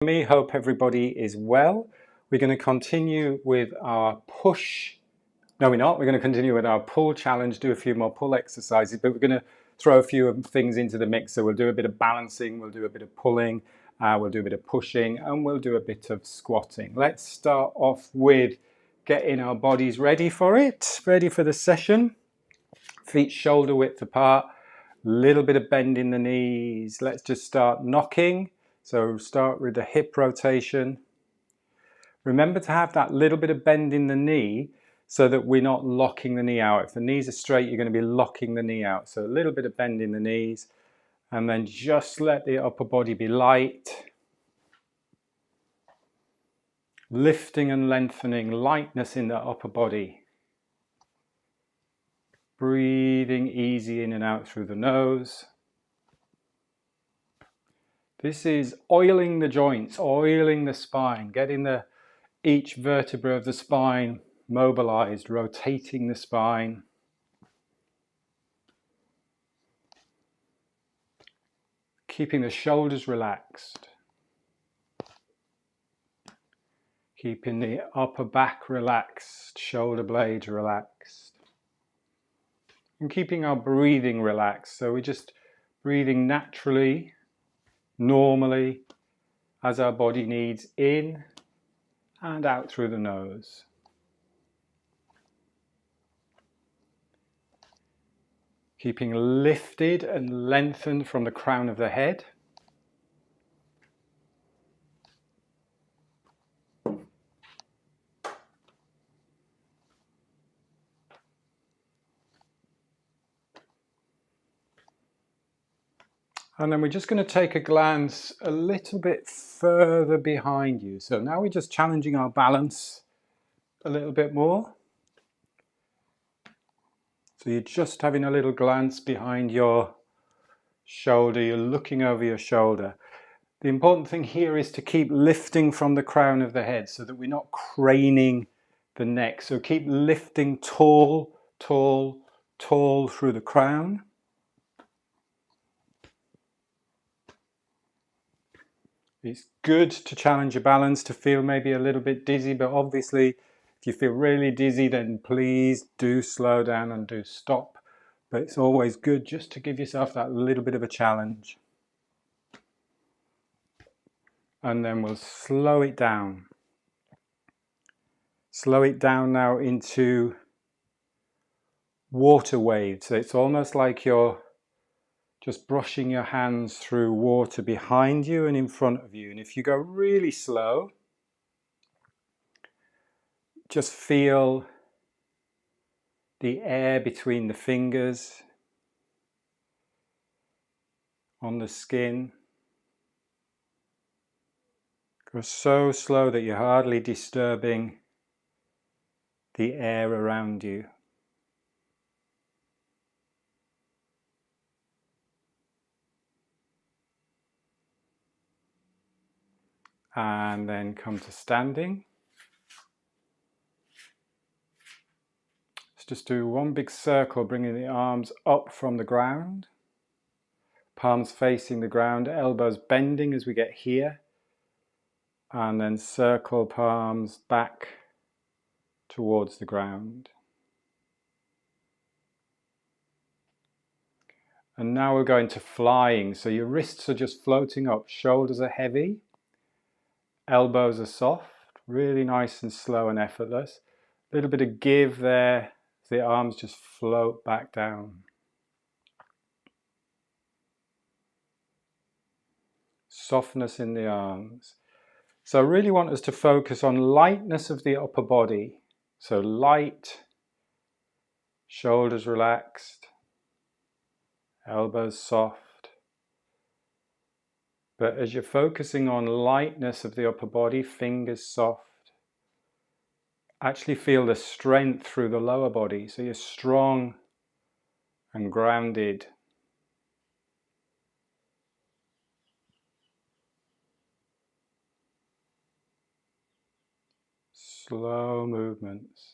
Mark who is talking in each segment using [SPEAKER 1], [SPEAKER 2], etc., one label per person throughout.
[SPEAKER 1] Me, hope everybody is well. We're going to continue with our push. No, we're not. We're going to continue with our pull challenge, do a few more pull exercises, but we're going to throw a few things into the mix. So we'll do a bit of balancing, we'll do a bit of pulling, we'll do a bit of pushing, and we'll do a bit of squatting. Let's start off with getting our bodies ready for it, ready for the session. Feet shoulder width apart, little bit of bend in the knees. Let's just start knocking. So start with the hip rotation. Remember to have that little bit of bend in the knee so that we're not locking the knee out. If the knees are straight, you're going to be locking the knee out. So a little bit of bend in the knees, and then just let the upper body be light. Lifting and lengthening, lightness in the upper body. Breathing easy in and out through the nose. This is oiling the joints, oiling the spine, getting each vertebra of the spine mobilized, rotating the spine. Keeping the shoulders relaxed. Keeping the upper back relaxed, shoulder blades relaxed. And keeping our breathing relaxed. So we're just breathing naturally, normally, as our body needs, in and out through the nose. Keeping lifted and lengthened from the crown of the head. And then we're just going to take a glance a little bit further behind you. So now we're just challenging our balance a little bit more. So you're just having a little glance behind your shoulder. You're looking over your shoulder. The important thing here is to keep lifting from the crown of the head so that we're not craning the neck. So keep lifting tall, tall, tall through the crown. It's good to challenge your balance, to feel maybe a little bit dizzy, but obviously if you feel really dizzy, then please do slow down and do stop. But it's always good just to give yourself that little bit of a challenge. And then we'll slow it down. Slow it down now into water waves. So it's almost like you're just brushing your hands through water behind you and in front of you. And if you go really slow, just feel the air between the fingers, on the skin. Go so slow that you're hardly disturbing the air around you. And then come to standing. Let's just do one big circle, bringing the arms up from the ground. Palms facing the ground, elbows bending as we get here. And then circle palms back towards the ground. And now we're going to flying. So your wrists are just floating up, shoulders are heavy, elbows are soft, really nice and slow and effortless. A little bit of give there, the arms just float back down. Softness in the arms. So I really want us to focus on lightness of the upper body. So light, shoulders relaxed, elbows soft. But as you're focusing on lightness of the upper body, fingers soft, actually feel the strength through the lower body. So you're strong and grounded. Slow movements.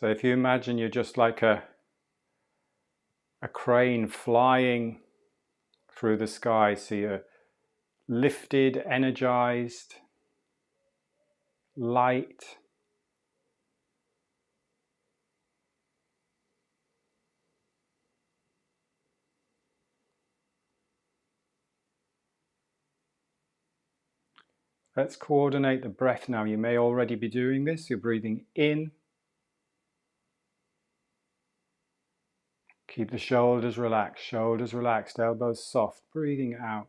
[SPEAKER 1] So if you imagine you're just like a a crane flying through the sky. So you're lifted, energized, light. Let's coordinate the breath now. You may already be doing this. You're breathing in. Keep the shoulders relaxed, elbows soft. Breathing out.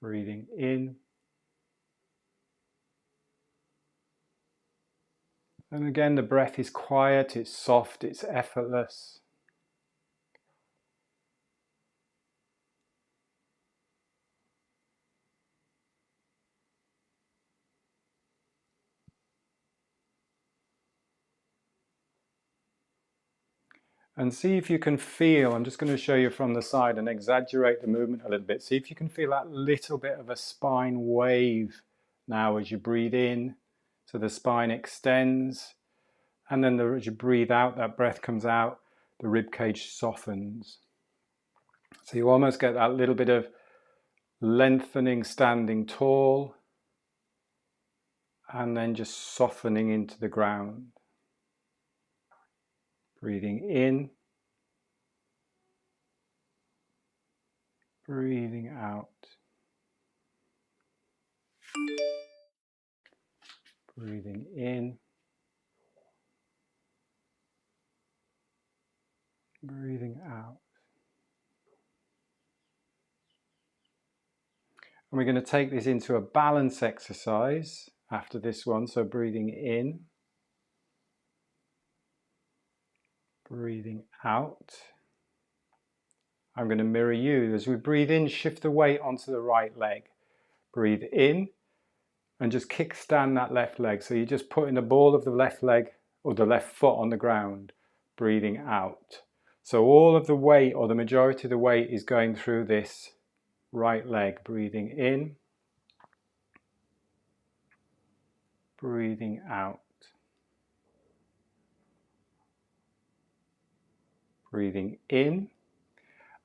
[SPEAKER 1] Breathing in. And again, the breath is quiet, it's soft, it's effortless. And see if you can feel, I'm just going to show you from the side and exaggerate the movement a little bit. See if you can feel that little bit of a spine wave now as you breathe in. So the spine extends, and then as you breathe out, that breath comes out, the rib cage softens. So you almost get that little bit of lengthening, standing tall, and then just softening into the ground. Breathing in. Breathing out. Breathing in. Breathing out. And we're going to take this into a balance exercise after this one. So breathing in. Breathing out. I'm going to mirror you. As we breathe in, shift the weight onto the right leg. Breathe in and just kickstand that left leg. So you're just putting the ball of the left leg or the left foot on the ground. Breathing out. So all of the weight, or the majority of the weight, is going through this right leg. Breathing in. Breathing out. Breathing in.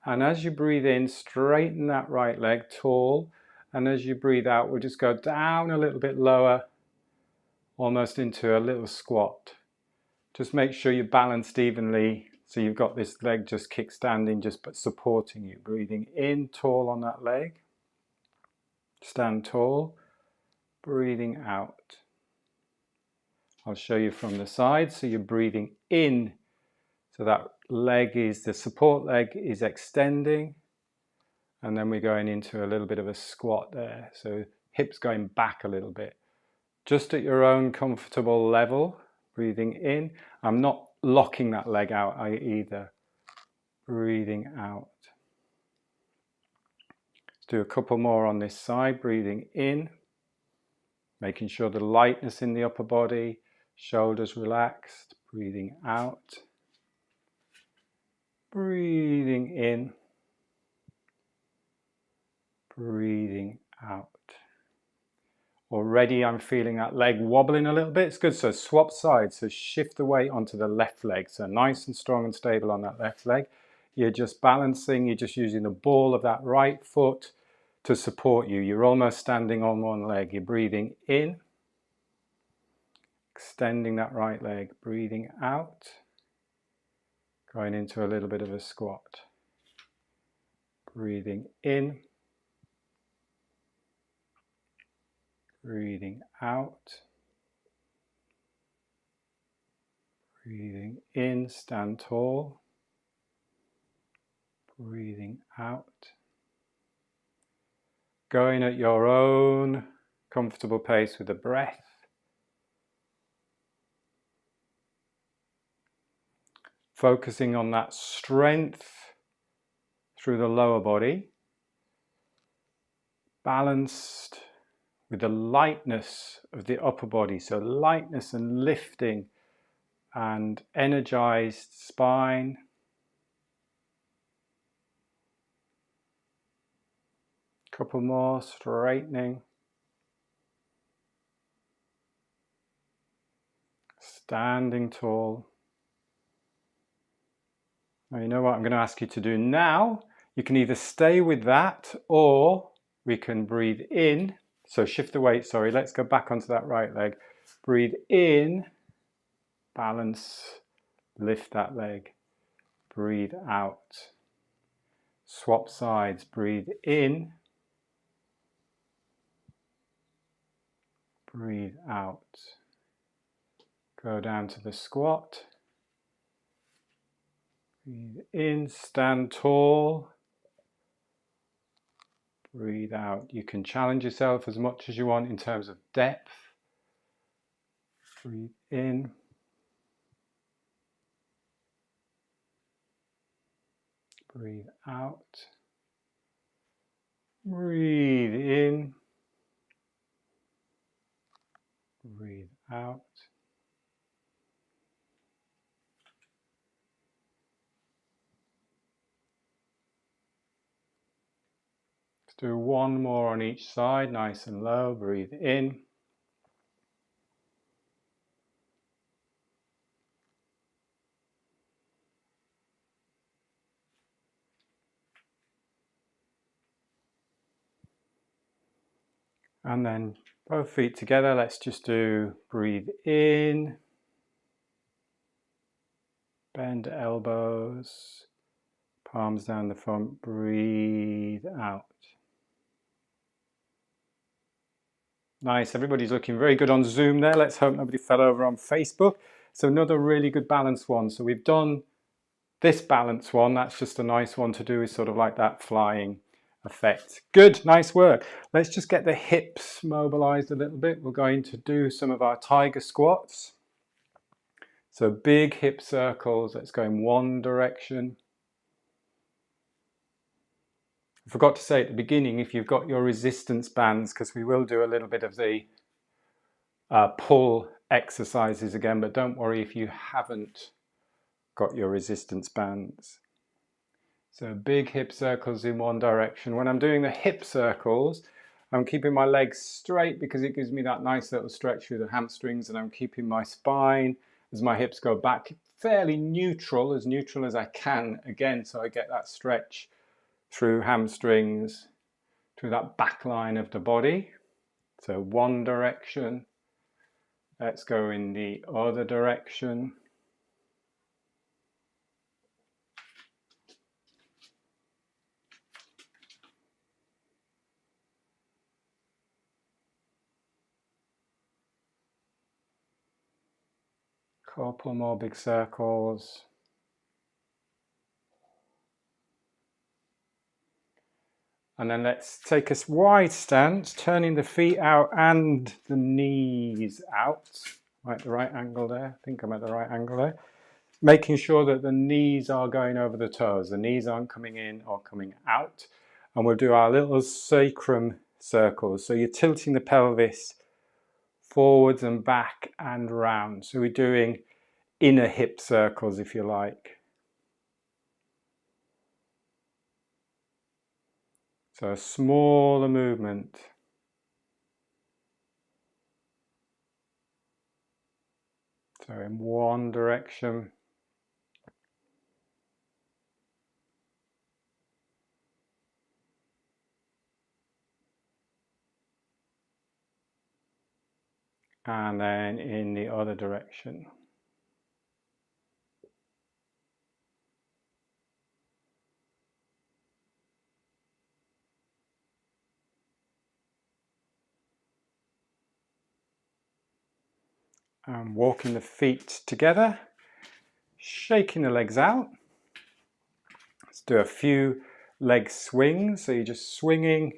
[SPEAKER 1] And as you breathe in, straighten that right leg tall. And as you breathe out, we'll just go down a little bit lower, almost into a little squat. Just make sure you're balanced evenly. So you've got this leg just kickstanding, just but supporting you. Breathing in, tall on that leg. Stand tall. Breathing out. I'll show you from the side. So you're breathing in. So that leg is, the support leg is extending. And then we're going into a little bit of a squat there. So hips going back a little bit. Just at your own comfortable level. Breathing in. I'm not locking that leg out either. Breathing out. Let's do a couple more on this side. Breathing in. Making sure the lightness in the upper body. Shoulders relaxed. Breathing out. Breathing in. Breathing out. Already I'm feeling that leg wobbling a little bit. It's good. So swap sides. So shift the weight onto the left leg. So nice and strong and stable on that left leg. You're just balancing. You're just using the ball of that right foot to support you. You're almost standing on one leg. You're breathing in. Extending that right leg. Breathing out. Going into a little bit of a squat. Breathing in. Breathing out. Breathing in, stand tall. Breathing out. Going at your own comfortable pace with the breath. Focusing on that strength through the lower body. Balanced with the lightness of the upper body. So lightness and lifting and energized spine. Couple more, straightening. standing tall. Now, you know what I'm going to ask you to do now? You can either stay with that or we can breathe in. So shift the weight, sorry, let's go back onto that right leg. Breathe in, balance, lift that leg. Breathe out. Swap sides, breathe in, breathe out. Go down to the squat. Breathe in, stand tall. Breathe out. You can challenge yourself as much as you want in terms of depth. Breathe in. Breathe out. Breathe in. Breathe out. Let's do one more on each side, nice and low. Breathe in. And then both feet together, let's just do breathe in, bend elbows, palms down the front, breathe out. Nice, everybody's looking very good on Zoom there. Let's hope nobody fell over on Facebook. So another really good balance one. So we've done this balance one, that's just a nice one to do, is sort of like that flying effect. Good, nice work. Let's just get the hips mobilized a little bit. We're going to do some of our tiger squats. So big hip circles, let's go in one direction. I forgot to say at the beginning, if you've got your resistance bands, because we will do a little bit of the pull exercises again, but don't worry if you haven't got your resistance bands. So big hip circles in one direction. When I'm doing the hip circles, I'm keeping my legs straight because it gives me that nice little stretch through the hamstrings, and I'm keeping my spine as my hips go back fairly neutral as I can, again, so I get that stretch through hamstrings, through that back line of the body. So one direction. Let's go in the other direction. Couple more big circles. And then let's take a wide stance, turning the feet out and the knees out. Right, the right angle there. I think I'm at the right angle there. Making sure that the knees are going over the toes. The knees aren't coming in or coming out. And we'll do our little sacrum circles. So you're tilting the pelvis forwards and back and round. So we're doing inner hip circles, if you like. So a smaller movement. So in one direction. And then in the other direction. And walking the feet together, shaking the legs out. Let's do a few leg swings. So you're just swinging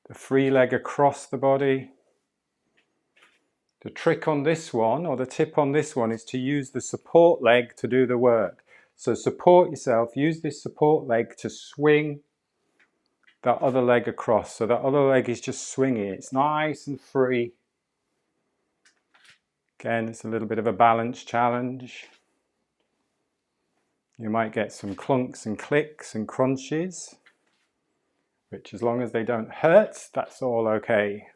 [SPEAKER 1] the free leg across the body. The trick on this one, or the tip on this one, is to use the support leg to do the work. So support yourself, use this support leg to swing that other leg across. So that other leg is just swinging. It's nice and free. Again, it's a little bit of a balance challenge. You might get some clunks and clicks and crunches, which as long as they don't hurt, that's all okay.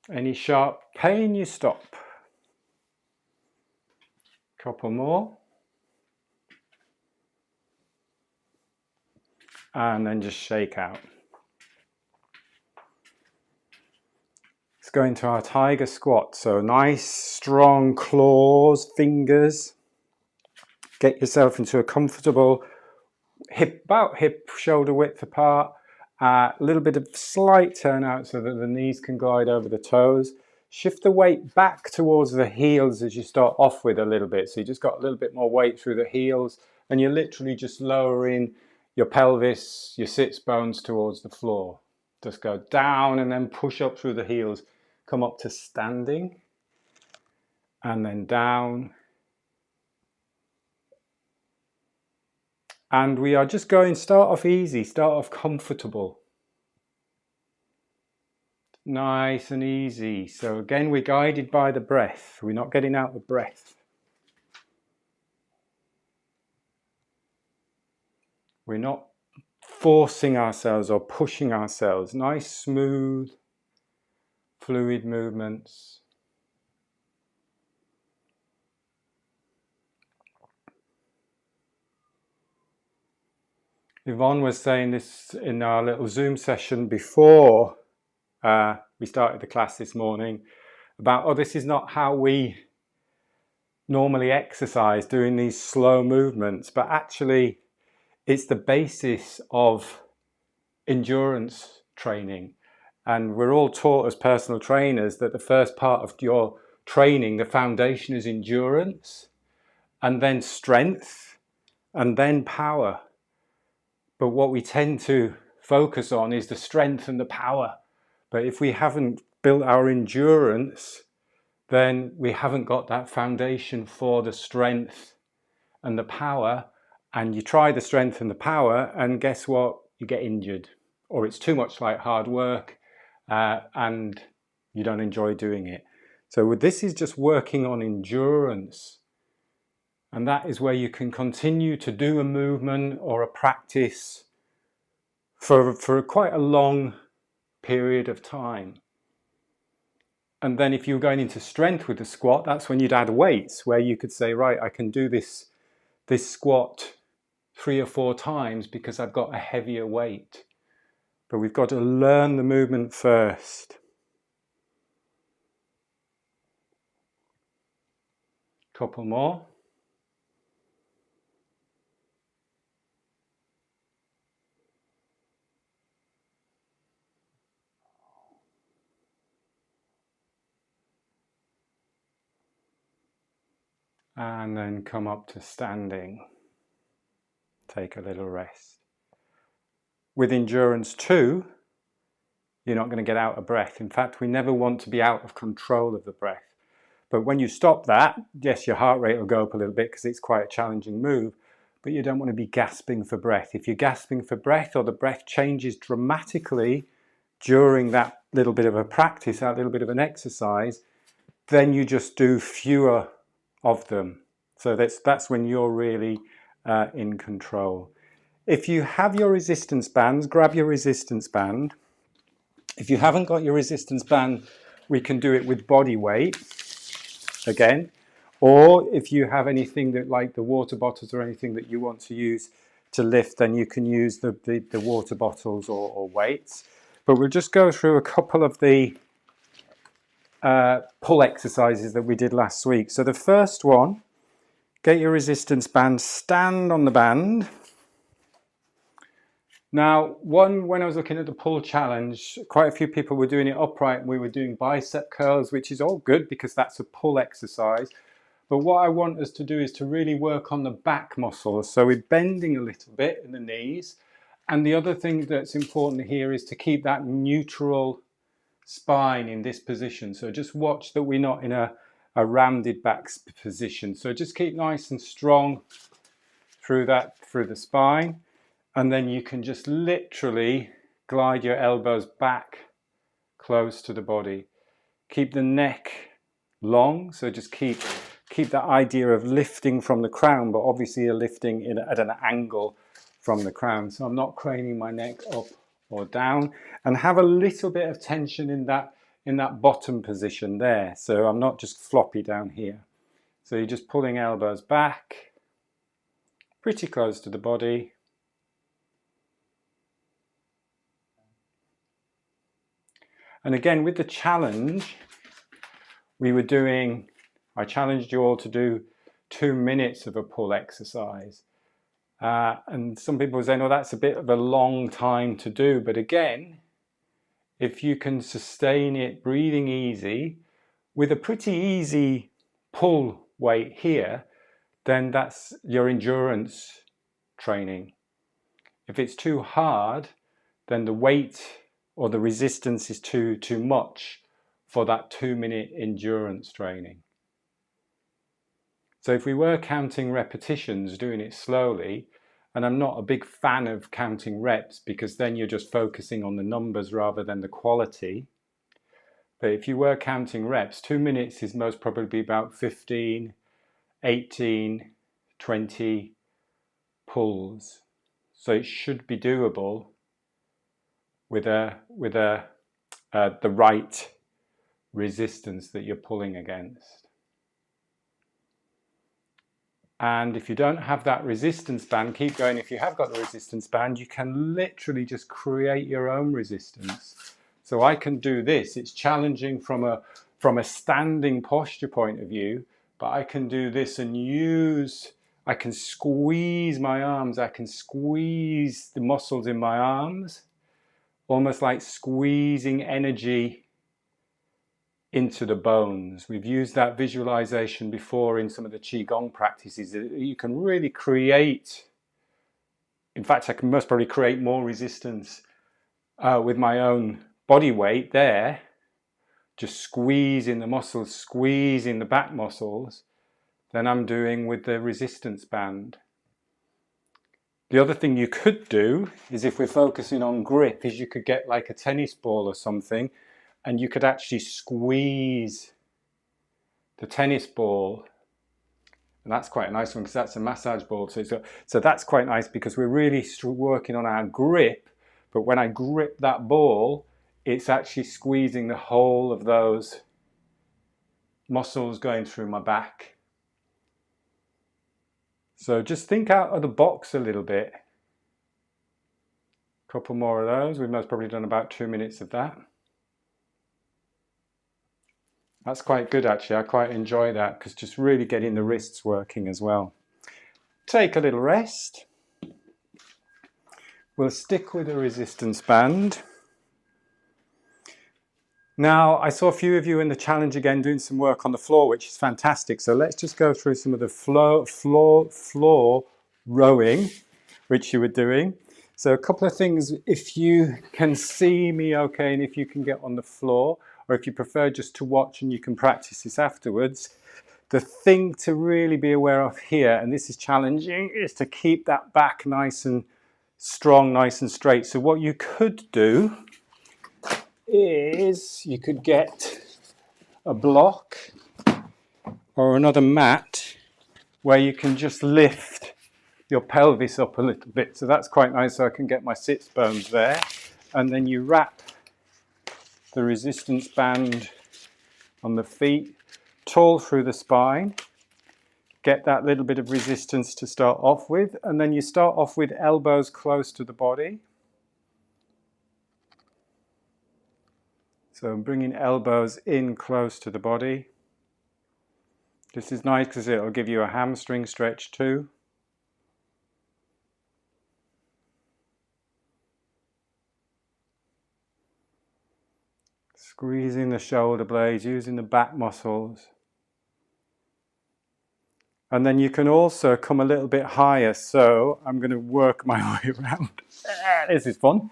[SPEAKER 1] Any sharp pain, you stop. Couple more. And then just shake out. Let's go into our tiger squat. So nice, strong claws, fingers. Get yourself into a comfortable hip, about hip shoulder width apart. A little bit of slight turn out so that the knees can glide over the toes. Shift the weight back towards the heels as you start off with a little bit. So you just got a little bit more weight through the heels, and you're literally just lowering your pelvis, your sits bones towards the floor. Just go down and then push up through the heels. Come up to standing and then down. And we are just going, start off easy, start off comfortable. Nice and easy. So again, we're guided by the breath. We're not getting out of breath. We're not forcing ourselves or pushing ourselves. Nice, smooth, fluid movements. Yvonne was saying this in our little Zoom session before we started the class this morning about, oh, this is not how we normally exercise, doing these slow movements, but actually it's the basis of endurance training. And we're all taught as personal trainers that the first part of your training, the foundation, is endurance, and then strength, and then power. But what we tend to focus on is the strength and the power. But if we haven't built our endurance, then we haven't got that foundation for the strength and the power. And you try the strength and the power, and guess what? You get injured, or it's too much like hard work, and you don't enjoy doing it. So this is just working on endurance. And that is where you can continue to do a movement or a practice for quite a long period of time. And then if you're going into strength with the squat, that's when you'd add weights, where you could say, right, I can do this squat 3 or 4 times because I've got a heavier weight. But we've got to learn the movement first. Couple more. And then come up to standing. Take a little rest. With endurance too, you're not going to get out of breath. In fact, we never want to be out of control of the breath. But when you stop that, yes, your heart rate will go up a little bit because it's quite a challenging move, but you don't want to be gasping for breath. If you're gasping for breath, or the breath changes dramatically during that little bit of a practice, that little bit of an exercise, then you just do fewer of them. So that's when you're really in control. If you have your resistance bands, grab your resistance band. If you haven't got your resistance band, we can do it with body weight again. Or if you have anything that, like the water bottles or anything that you want to use to lift, then you can use the water bottles or weights. But we'll just go through a couple of the pull exercises that we did last week. So the first one, get your resistance band, stand on the band. Now, when I was looking at the pull challenge, quite a few people were doing it upright, and we were doing bicep curls, which is all good because that's a pull exercise. But what I want us to do is to really work on the back muscles. So we're bending a little bit in the knees. And the other thing that's important here is to keep that neutral spine in this position. So just watch that we're not in a rounded back position. So just keep nice and strong through the spine. And then you can just literally glide your elbows back close to the body. Keep the neck long, so just keep that idea of lifting from the crown, but obviously you're lifting at an angle from the crown. So I'm not craning my neck up or down, and have a little bit of tension in in that bottom position there. So I'm not just floppy down here. So you're just pulling elbows back, pretty close to the body. And again, with the challenge, I challenged you all to do 2 minutes of a pull exercise. And some people were saying, oh, that's a bit of a long time to do. But again, if you can sustain it breathing easy with a pretty easy pull weight here, then that's your endurance training. If it's too hard, then the weight or the resistance is too much for that 2-minute endurance training. So if we were counting repetitions, doing it slowly, and I'm not a big fan of counting reps because then you're just focusing on the numbers rather than the quality. But if you were counting reps, 2 minutes is most probably about 15, 18, 20 pulls. So it should be doable with the right resistance that you're pulling against. And if you don't have that resistance band, keep going. If you have got the resistance band, you can literally just create your own resistance. So I can do this. It's challenging from a standing posture point of view, but I can do this and I can squeeze my arms. I can squeeze the muscles in my arms, almost like squeezing energy into the bones. We've used that visualization before in some of the Qigong practices. You can really create, in fact, I can most probably create more resistance with my own body weight there, just squeezing the muscles, squeezing the back muscles, than I'm doing with the resistance band. The other thing you could do is, if we're focusing on grip, is you could get like a tennis ball or something, and you could actually squeeze the tennis ball. And that's quite a nice one because that's a massage ball. So that's quite nice because we're really working on our grip. But when I grip that ball, it's actually squeezing the whole of those muscles going through my back. So just think out of the box a little bit. A couple more of those. We've most probably done about 2 minutes of that. That's quite good actually. I quite enjoy that because just really getting the wrists working as well. Take a little rest. We'll stick with the resistance band. Now, I saw a few of you in the challenge again doing some work on the floor, which is fantastic. So let's just go through some of the floor rowing, which you were doing. So a couple of things, if you can see me okay, and if you can get on the floor, or if you prefer just to watch and you can practice this afterwards, the thing to really be aware of here, and this is challenging, is to keep that back nice and strong, nice and straight. So what you could do is you could get a block or another mat where you can just lift your pelvis up a little bit. So that's quite nice, so I can get my sits bones there. And then you wrap the resistance band on the feet, tall through the spine, get that little bit of resistance to start off with, and then you start off with elbows close to the body. So I'm bringing elbows in close to the body. This is nice because it'll give you a hamstring stretch too. Squeezing the shoulder blades, using the back muscles. And then you can also come a little bit higher. So I'm going to work my way around. This is fun.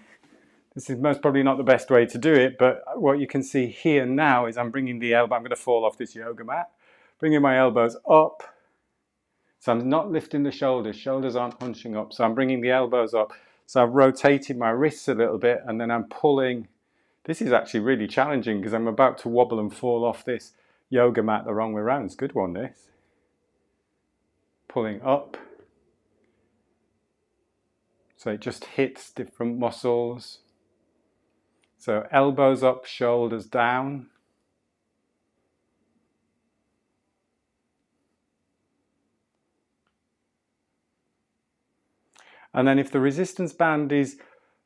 [SPEAKER 1] This is most probably not the best way to do it, but what you can see here now is I'm bringing the elbow, I'm going to fall off this yoga mat, bringing my elbows up. So I'm not lifting the shoulders, shoulders aren't hunching up, so I'm bringing the elbows up. So I've rotated my wrists a little bit and then I'm pulling. This is actually really challenging because I'm about to wobble and fall off this yoga mat the wrong way around. It's a good one, this. Pulling up. So it just hits different muscles. So elbows up, shoulders down. And then if the resistance band is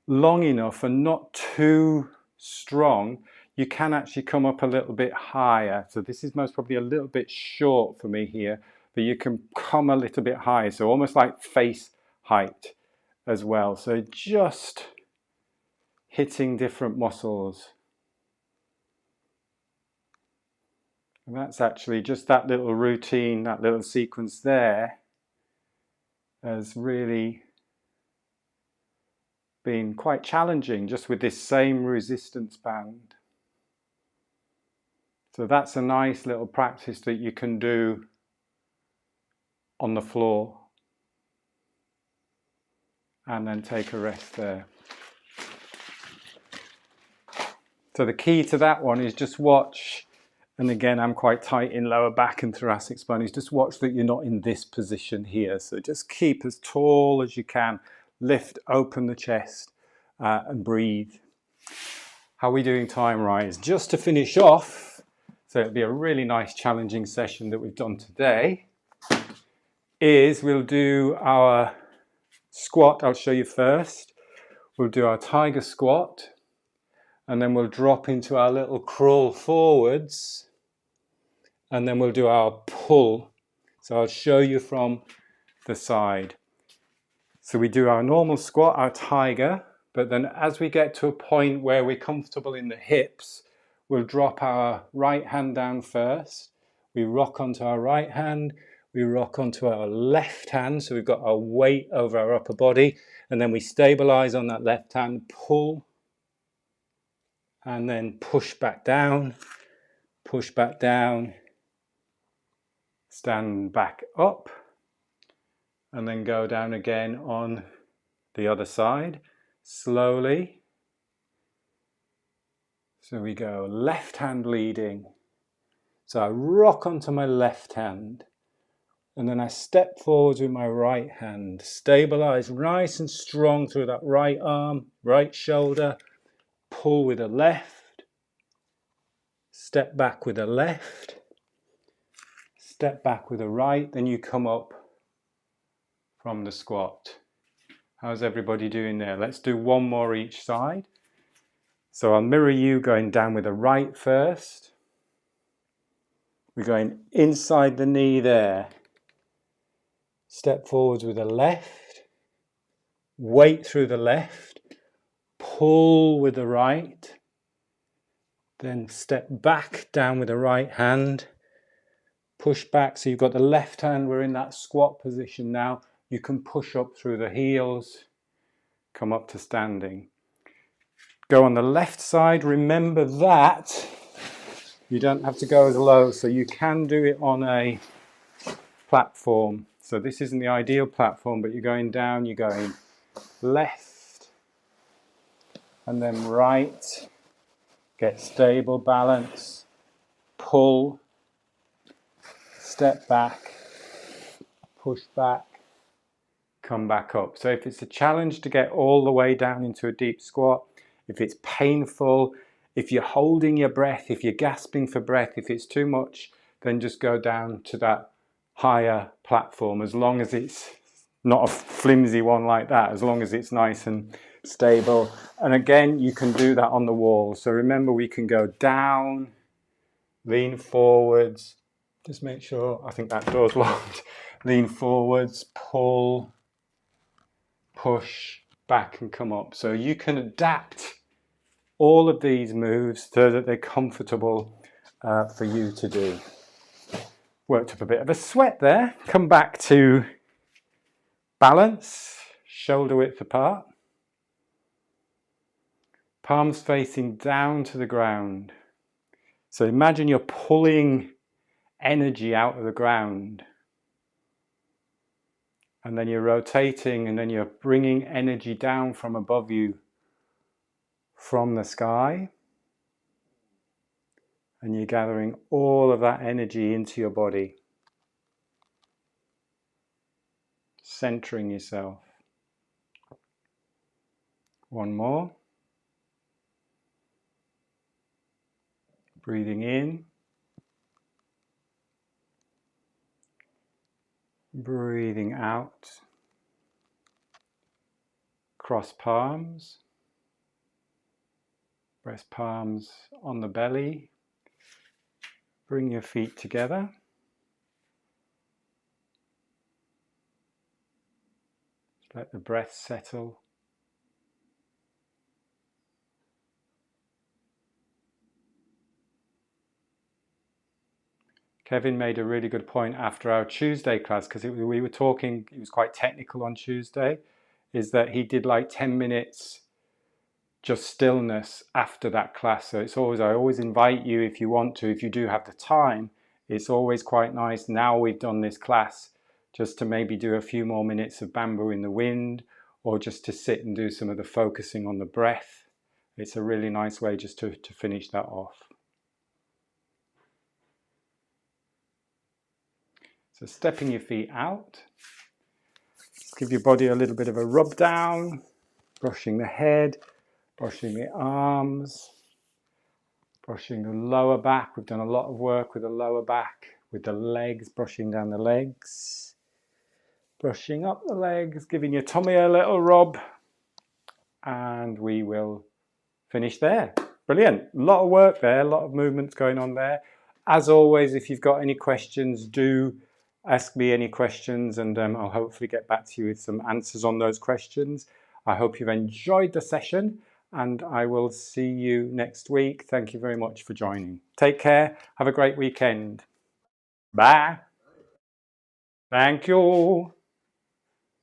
[SPEAKER 1] long enough and not too strong, you can actually come up a little bit higher. So this is most probably a little bit short for me here, but you can come a little bit higher. So almost like face height as well. So just hitting different muscles. And that's actually just that little routine, that little sequence there has really been quite challenging just with this same resistance band. So that's a nice little practice that you can do on the floor and then take a rest there. So the key to that one is just watch, and again I'm quite tight in lower back and thoracic spine, is just watch that you're not in this position here. So just keep as tall as you can, lift, open the chest and breathe. How are we doing time-wise? Just to finish off, so it'll be a really nice challenging session that we've done today, is we'll do our squat. I'll show you first. We'll do our tiger squat, and then we'll drop into our little crawl forwards, and then we'll do our pull. So I'll show you from the side. So we do our normal squat, our tiger, but then as we get to a point where we're comfortable in the hips, we'll drop our right hand down first. We rock onto our right hand, we rock onto our left hand, so we've got our weight over our upper body, and then we stabilize on that left hand, pull, and then push back down, stand back up, and then go down again on the other side, slowly. So we go left hand leading. So I rock onto my left hand, and then I step forwards with my right hand, stabilize nice and strong through that right arm, right shoulder, pull with the left, step back with the left, step back with the right, then you come up from the squat. How's everybody doing there? Let's do one more each side. So I'll mirror you going down with the right first. We're going inside the knee there. Step forwards with the left. Weight through the left. Pull with the right. Then step back down with the right hand. Push back. So you've got the left hand. We're in that squat position now. You can push up through the heels. Come up to standing. Go on the left side. Remember that you don't have to go as low, so you can do it on a platform. So this isn't the ideal platform, but you're going down, you're going left and then right. Get stable balance, pull, step back, push back, come back up. So if it's a challenge to get all the way down into a deep squat, if it's painful, if you're holding your breath, if you're gasping for breath, if it's too much, then just go down to that higher platform, as long as it's not a flimsy one like that, as long as it's nice and stable. And again, you can do that on the wall. So remember, we can go down, lean forwards, just make sure, I think that door's locked, lean forwards, pull, push, back and come up. So you can adapt all of these moves so that they're comfortable for you to do. Worked up a bit of a sweat there. Come back to balance, shoulder width apart. Palms facing down to the ground. So imagine you're pulling energy out of the ground. And then you're rotating, and then you're bringing energy down from above you, from the sky. And you're gathering all of that energy into your body. Centering yourself. One more. Breathing in. Breathing out. Cross palms. Press palms on the belly. Bring your feet together. Let the breath settle. Kevin made a really good point after our Tuesday class, because we were talking, it was quite technical on Tuesday, is that he did like 10 minutes just stillness after that class. So it's always, I always invite you, if you want to, if you do have the time, it's always quite nice now we've done this class, just to maybe do a few more minutes of bamboo in the wind, or just to sit and do some of the focusing on the breath. It's a really nice way just to finish that off. So stepping your feet out, just give your body a little bit of a rub down, brushing the head, brushing the arms, brushing the lower back. We've done a lot of work with the lower back, with the legs, brushing down the legs, brushing up the legs, giving your tummy a little rub, and we will finish there. Brilliant. A lot of work there, a lot of movements going on there. As always, if you've got any questions, do ask me any questions, and I'll hopefully get back to you with some answers on those questions. I hope you've enjoyed the session, and I will see you next week. Thank you very much for joining. Take care. Have a great weekend. Bye. Thank you.